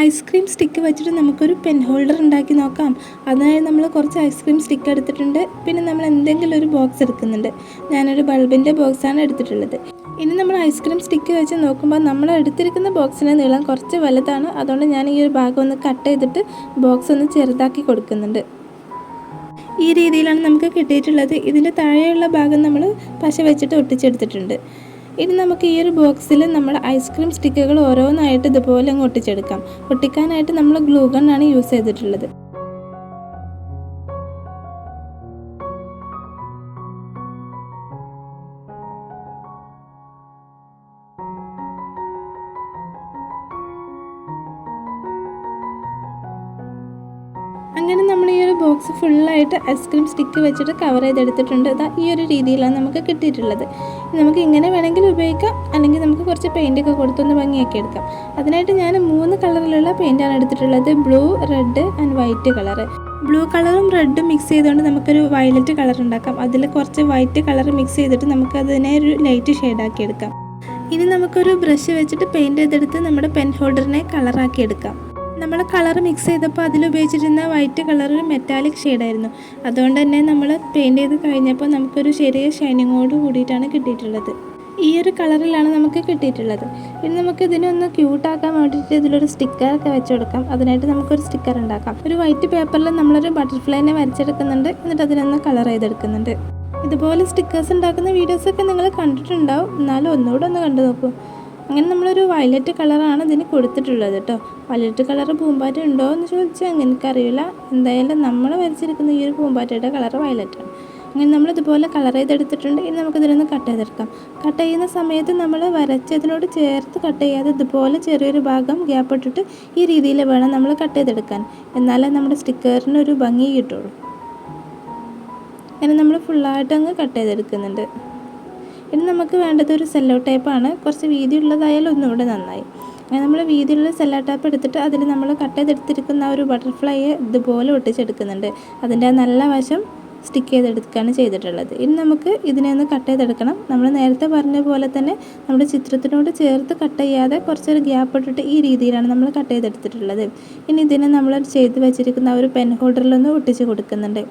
Ice cream stick വെച്ചിട്ട് നമുക്കൊരു pen holder ഉണ്ടാക്കി നോക്കാം. അതിനായി നമ്മൾ കുറച്ച് ഐസ്ക്രീം സ്റ്റിക്ക് എടുത്തിട്ടുണ്ട്. പിന്നെ നമ്മൾ എന്തെങ്കിലും ഒരു ബോക്സ് എടുക്കുന്നുണ്ട്. ഞാനൊരു ബൾബിൻ്റെ ബോക്സാണ് എടുത്തിട്ടുള്ളത്. ഇനി നമ്മൾ ഐസ്ക്രീം സ്റ്റിക്ക് വെച്ച് നോക്കുമ്പോൾ നമ്മൾ എടുത്തിരിക്കുന്ന ബോക്സിൻ്റെ നീളം കുറച്ച് വലുതാണ്. അതുകൊണ്ട് ഞാൻ ഈ ഒരു ഭാഗം ഒന്ന് കട്ട് ചെയ്തിട്ട് ബോക്സ് ഒന്ന് ചെറുതാക്കി കൊടുക്കുന്നുണ്ട്. ഈ രീതിയിലാണ് നമുക്ക് കിട്ടിയിട്ടുള്ളത്. ഇതിൻ്റെ താഴെയുള്ള ഭാഗം നമ്മൾ പശ വെച്ചിട്ട് ഒട്ടിച്ചെടുത്തിട്ടുണ്ട്. ഇനി നമുക്ക് ഈ ഒരു ബോക്സിൽ നമ്മൾ ഐസ്ക്രീം സ്റ്റിക്കുകൾ ഓരോന്നായിട്ട് ഇതുപോലെ അങ്ങ് ഒട്ടിച്ചെടുക്കാം. ഒട്ടിക്കാനായിട്ട് നമ്മൾ ഗ്ലൂ ഗണ്ണാണ് യൂസ് ചെയ്തിട്ടുള്ളത്. അങ്ങനെ നമ്മൾ ഈ ഒരു ബോക്സ് ഫുള്ളായിട്ട് ഐസ്ക്രീം സ്റ്റിക്ക് വെച്ചിട്ട് കവർ ചെയ്തെടുത്തിട്ടുണ്ട്. ഈ ഒരു രീതിയിലാണ് നമുക്ക് കിട്ടിയിട്ടുള്ളത്. നമുക്ക് ഇങ്ങനെ വേണമെങ്കിൽ ഉപയോഗിക്കാം, അല്ലെങ്കിൽ നമുക്ക് കുറച്ച് പെയിൻറ്റൊക്കെ കൊടുത്തൊന്ന് ഭംഗിയാക്കി എടുക്കാം. അതിനായിട്ട് ഞാൻ 3 കളറിലുള്ള പെയിൻറ്റാണ് എടുത്തിട്ടുള്ളത്. Blue, red and white colour. Blue കളറും റെഡും മിക്സ് ചെയ്തുകൊണ്ട് നമുക്കൊരു വയലറ്റ് കളർ ഉണ്ടാക്കാം. അതിൽ കുറച്ച് വൈറ്റ് കളർ മിക്സ് ചെയ്തിട്ട് നമുക്കതിനെ ഒരു ലൈറ്റ് ഷെയ്ഡാക്കി എടുക്കാം. ഇനി നമുക്കൊരു ബ്രഷ് വെച്ചിട്ട് പെയിൻറ്റ് ചെയ്തെടുത്ത് നമ്മുടെ പെൻ ഹോൾഡറിനെ കളറാക്കി എടുക്കാം. നമ്മൾ കളർ മിക്സ് ചെയ്തപ്പോൾ അതിലുപയോഗിച്ചിരുന്ന വൈറ്റ് കളർ ഒരു മെറ്റാലിക് ഷെയ്ഡായിരുന്നു. അതുകൊണ്ട് തന്നെ നമ്മൾ പെയിൻറ്റ് ചെയ്ത് കഴിഞ്ഞപ്പോൾ നമുക്കൊരു ചെറിയ ഷൈനിങ്ങോട് കൂടിയിട്ടാണ് കിട്ടിയിട്ടുള്ളത്. ഈ ഒരു കളറിലാണ് നമുക്ക് കിട്ടിയിട്ടുള്ളത്. ഇനി നമുക്ക് ഇതിനൊന്ന് ക്യൂട്ടാക്കാൻ വേണ്ടിയിട്ട് ഇതിലൊരു സ്റ്റിക്കറൊക്കെ വെച്ച് കൊടുക്കാം. അതിനായിട്ട് നമുക്കൊരു സ്റ്റിക്കർ ഉണ്ടാക്കാം. ഒരു വൈറ്റ് പേപ്പറിൽ നമ്മളൊരു ബട്ടർഫ്ലൈനെ വരച്ചെടുക്കുന്നുണ്ട്. എന്നിട്ട് അതിനൊന്ന് കളർ ചെയ്തെടുക്കുന്നുണ്ട്. ഇതുപോലെ സ്റ്റിക്കേഴ്സ് ഉണ്ടാക്കുന്ന വീഡിയോസൊക്കെ നിങ്ങൾ കണ്ടിട്ടുണ്ടാവും. എന്നാലും ഒന്നുകൂടെ ഒന്ന് കണ്ടു നോക്കൂ. അങ്ങനെ നമ്മളൊരു വയലറ്റ് കളറാണ് ഇതിന് കൊടുത്തിട്ടുള്ളത് കേട്ടോ. വയലറ്റ് കളർ പൂമ്പാറ്റ ഉണ്ടോ എന്ന് ചോദിച്ചാൽ എനിക്കറിയില്ല. എന്തായാലും നമ്മൾ വരച്ചിരിക്കുന്ന ഈ ഒരു പൂമ്പാറ്റയുടെ കളർ വയലറ്റാണ്. അങ്ങനെ നമ്മളിതുപോലെ കളർ ചെയ്തെടുത്തിട്ടുണ്ട്. ഇനി നമുക്കിതിനൊന്ന് കട്ട് ചെയ്തെടുക്കാം. കട്ട് ചെയ്യുന്ന സമയത്ത് നമ്മൾ വരച്ചതിനോട് ചേർത്ത് കട്ട് ചെയ്യാതെ ഇതുപോലെ ചെറിയൊരു ഭാഗം ഗ്യാപ്പ് ഇട്ടിട്ട് ഈ രീതിയിൽ വേണം നമ്മൾ കട്ട് ചെയ്തെടുക്കാൻ. എന്നാലേ നമ്മുടെ സ്റ്റിക്കറിനൊരു ഭംഗി കിട്ടുള്ളൂ. അങ്ങനെ നമ്മൾ ഫുള്ളായിട്ട് അങ്ങ് കട്ട് ചെയ്തെടുക്കുന്നുണ്ട്. ഇനി നമുക്ക് വേണ്ടത് ഒരു സെല്ലോ ടേപ്പാണ്. കുറച്ച് വീതിയുള്ളതായാലും ഒന്നുകൂടെ നന്നായി. അങ്ങനെ നമ്മൾ വീതിയുള്ള സെല്ലോ ടേപ്പ് എടുത്തിട്ട് അതിൽ നമ്മൾ കട്ട് ചെയ്തെടുത്തിരിക്കുന്ന ആ ഒരു ബട്ടർഫ്ലൈയെ ഇതുപോലെ ഒട്ടിച്ചെടുക്കുന്നുണ്ട്. അതിൻ്റെ ആ നല്ല വശം സ്റ്റിക്ക് ചെയ്തെടുക്കുകയാണ് ചെയ്തിട്ടുള്ളത്. ഇനി നമുക്ക് ഇതിനെ ഒന്ന് കട്ട് ചെയ്തെടുക്കണം. നമ്മൾ നേരത്തെ പറഞ്ഞ പോലെ തന്നെ നമ്മുടെ ചിത്രത്തിനോട് ചേർത്ത് കട്ട് ചെയ്യാതെ കുറച്ചൊരു ഗ്യാപ്പ് ഇട്ടിട്ട് ഈ രീതിയിലാണ് നമ്മൾ കട്ട് ചെയ്തെടുത്തിട്ടുള്ളത്. ഇനി ഇതിനെ നമ്മൾ ചെയ്ത് വെച്ചിരിക്കുന്ന ഒരു പെൻ ഹോൾഡറിലൊന്ന് ഒട്ടിച്ച് കൊടുക്കുന്നുണ്ട്.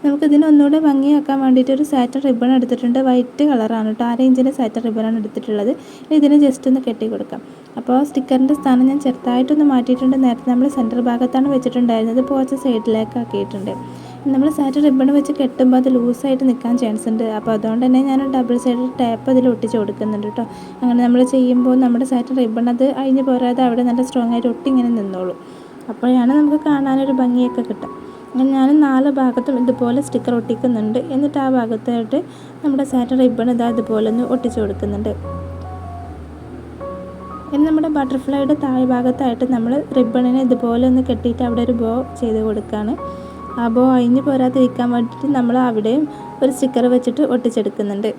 നമുക്കിതിന് ഒന്നുകൂടെ ഭംഗിയാക്കാൻ വേണ്ടിയിട്ട് ഒരു സാറ്റൻ റിബൺ എടുത്തിട്ടുണ്ട്. വൈറ്റ് കളറാണ് കേട്ടോ. 1/2 ഇഞ്ചിൻ്റെ സാറ്റൻ റിബണാണ് എടുത്തിട്ടുള്ളത്. ഇനി ഇതിനെ ജസ്റ്റ് ഒന്ന് കെട്ടി കൊടുക്കാം. അപ്പോൾ സ്റ്റിക്കറിൻ്റെ സ്ഥാനം ഞാൻ ചെറുതായിട്ടൊന്ന് മാറ്റിയിട്ടുണ്ട്. നേരത്തെ നമ്മൾ സെൻറ്റർ ഭാഗത്താണ് വെച്ചിട്ടുണ്ടായിരുന്നത്. ഇപ്പോൾ കുറച്ച് സൈഡിലേക്ക് ആക്കിയിട്ടുണ്ട്. നമ്മൾ സാറ്റൻ റിബൺ വെച്ച് കെട്ടുമ്പോൾ അത് ലൂസായിട്ട് നിൽക്കാൻ ചാൻസ് ഉണ്ട്. അപ്പോൾ അതുകൊണ്ട് തന്നെ ഞാൻ ഡബിൾ സൈഡ് ടേപ്പ് അതിൽ ഒട്ടിച്ച് കൊടുക്കുന്നുണ്ട് കേട്ടോ. അങ്ങനെ നമ്മൾ ചെയ്യുമ്പോൾ നമ്മുടെ സാറ്റൻ റിബൺ അത് അഴിഞ്ഞ് പോരാതെ അവിടെ നല്ല സ്ട്രോങ് ആയിട്ട് ഒട്ടി ഇങ്ങനെ നിന്നോളും. അപ്പോഴാണ് നമുക്ക് കാണാനൊരു ഭംഗിയൊക്കെ കിട്ടും. അങ്ങനെ ഞാൻ 4 ഭാഗത്തും ഇതുപോലെ സ്റ്റിക്കർ ഒട്ടിക്കുന്നുണ്ട്. എന്നിട്ട് ആ ഭാഗത്തായിട്ട് നമ്മുടെ സാറ്റൻ റിബൺ ഇതുപോലെ ഒന്ന് ഒട്ടിച്ച് കൊടുക്കുന്നുണ്ട്. ഇനി നമ്മുടെ ബട്ടർഫ്ലൈയുടെ താഴെ ഭാഗത്തായിട്ട് നമ്മൾ റിബണിനെ ഇതുപോലെ ഒന്ന് കെട്ടിയിട്ട് അവിടെ ഒരു ബോ ചെയ്ത് കൊടുക്കുകയാണ്. ആ ബോ അഴിഞ്ഞ് പോരാതിരിക്കാൻ വേണ്ടിയിട്ട് നമ്മൾ അവിടെയും ഒരു സ്റ്റിക്കർ വെച്ചിട്ട് ഒട്ടിച്ചെടുക്കുന്നുണ്ട്.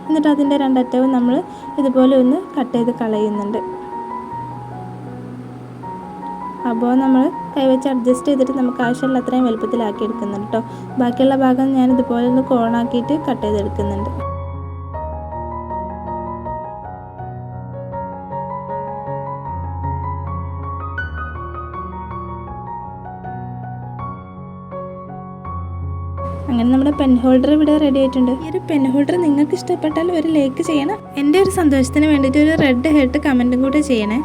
എന്നിട്ട് അതിൻ്റെ 2 അറ്റവും നമ്മൾ ഇതുപോലെ ഒന്ന് കട്ട് ചെയ്ത് കളയുന്നുണ്ട്. അപ്പോൾ നമ്മൾ കൈവച്ച് അഡ്ജസ്റ്റ് ചെയ്തിട്ട് നമുക്ക് ആവശ്യമുള്ള അത്രയും വലുപ്പത്തിലാക്കി എടുക്കുന്നുണ്ട് കേട്ടോ. ബാക്കിയുള്ള ഭാഗം ഞാൻ ഇതുപോലെ ഒന്ന് കോണാക്കിയിട്ട് കട്ട് ചെയ്തെടുക്കുന്നുണ്ട്. അങ്ങനെ നമ്മുടെ പെൻ ഹോൾഡർ ഇവിടെ റെഡി ആയിട്ടുണ്ട്. ഈ ഒരു പെൻ ഹോൾഡർ നിങ്ങൾക്ക് ഇഷ്ടപ്പെട്ടാൽ ഒരു ലൈക്ക് ചെയ്യണം. എൻ്റെ ഒരു സന്തോഷത്തിന് വേണ്ടിയിട്ട് ഒരു റെഡ് ഹെർട്ട് കമൻറ്റും കൂടെ ചെയ്യണേ.